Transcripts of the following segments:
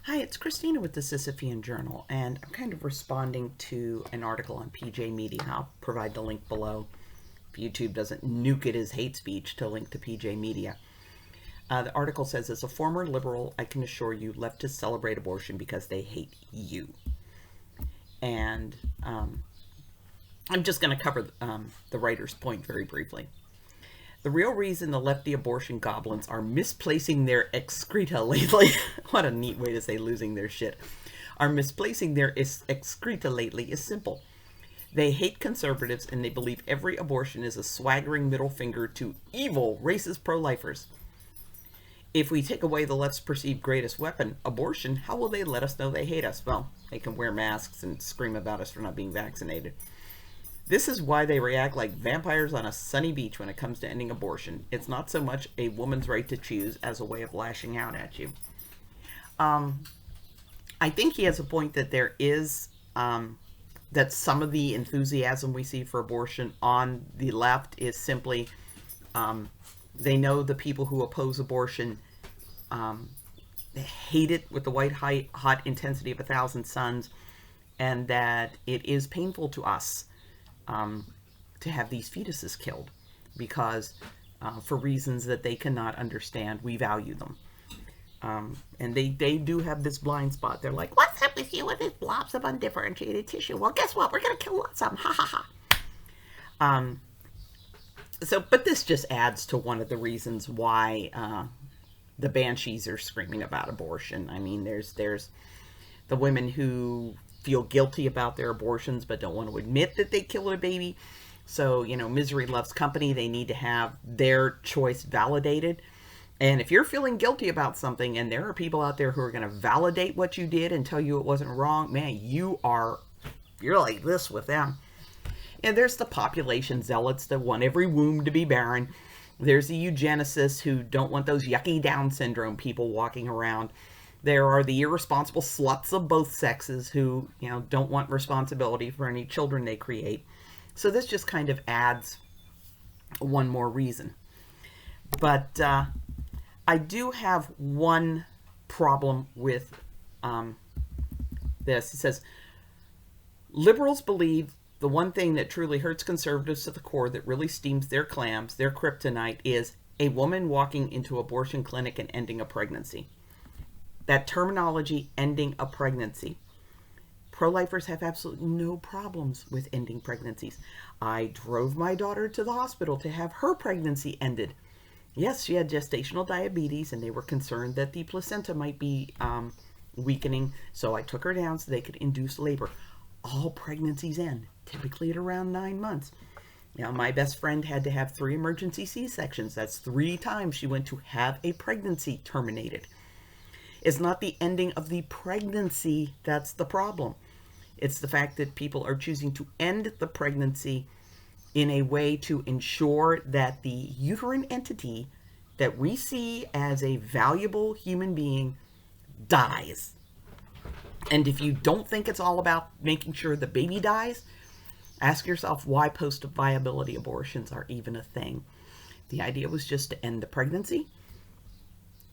Hi, it's Christina with the Sisyphean Journal, and I'm kind of responding to an article on PJ Media. I'll provide the link below if YouTube doesn't nuke it as hate speech to link to PJ Media. The article says, as a former liberal, I can assure you leftists celebrate abortion because they hate you. And I'm just going to cover the writer's point very briefly. The real reason the lefty abortion goblins are misplacing their excreta lately, what a neat way to say losing their shit, are misplacing their excreta lately is simple. They hate conservatives and they believe every abortion is a swaggering middle finger to evil, racist pro-lifers. If we take away the left's perceived greatest weapon, abortion, how will they let us know they hate us? Well, they can wear masks and scream about us for not being vaccinated. This is why they react like vampires on a sunny beach when it comes to ending abortion. It's not so much a woman's right to choose as a way of lashing out at you. I think he has a point that there is, that some of the enthusiasm we see for abortion on the left is simply, they know the people who oppose abortion hate it with the white hot intensity of 1,000 suns, and that it is painful to us to have these fetuses killed because for reasons that they cannot understand, we value them. And they do have this blind spot. They're like, what's up with you with these blobs of undifferentiated tissue? Well, guess what? We're going to kill lots of them. Ha ha ha. But this just adds to one of the reasons why the banshees are screaming about abortion. I mean, there's the women who feel guilty about their abortions but don't want to admit that they killed a baby. So, misery loves company. They need to have their choice validated. And if you're feeling guilty about something and there are people out there who are going to validate what you did and tell you it wasn't wrong, man, you're like this with them. And there's the population zealots that want every womb to be barren. There's the eugenicists who don't want those yucky Down syndrome people walking around. There are the irresponsible sluts of both sexes who, don't want responsibility for any children they create. So this just kind of adds one more reason. But I do have one problem with this. It says, liberals believe the one thing that truly hurts conservatives to the core, that really steams their clams, their kryptonite, is a woman walking into an abortion clinic and ending a pregnancy. That terminology, ending a pregnancy. Pro-lifers have absolutely no problems with ending pregnancies. I drove my daughter to the hospital to have her pregnancy ended. Yes, she had gestational diabetes and they were concerned that the placenta might be weakening, so I took her down so they could induce labor. All pregnancies end, typically at around 9 months. Now, my best friend had to have 3 emergency C-sections. That's 3 times she went to have a pregnancy terminated. It's not the ending of the pregnancy that's the problem. It's the fact that people are choosing to end the pregnancy in a way to ensure that the uterine entity that we see as a valuable human being dies. And if you don't think it's all about making sure the baby dies, ask yourself why post-viability abortions are even a thing. The idea was just to end the pregnancy,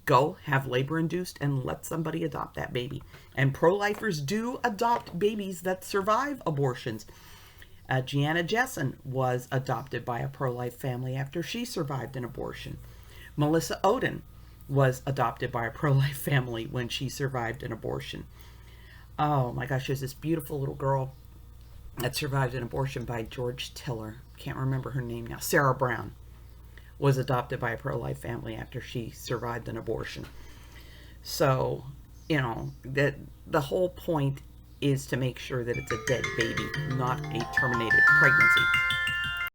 go have labor induced, and let somebody adopt that baby. And pro-lifers do adopt babies that survive abortions. Gianna Jessen was adopted by a pro-life family after she survived an abortion. Melissa Ohden was adopted by a pro-life family when she survived an abortion. Oh my gosh, there's this beautiful little girl that survived an abortion by George Tiller. Can't remember her name now. Sarah Brown was adopted by a pro-life family after she survived an abortion. So, that the whole point is to make sure that it's a dead baby, not a terminated pregnancy.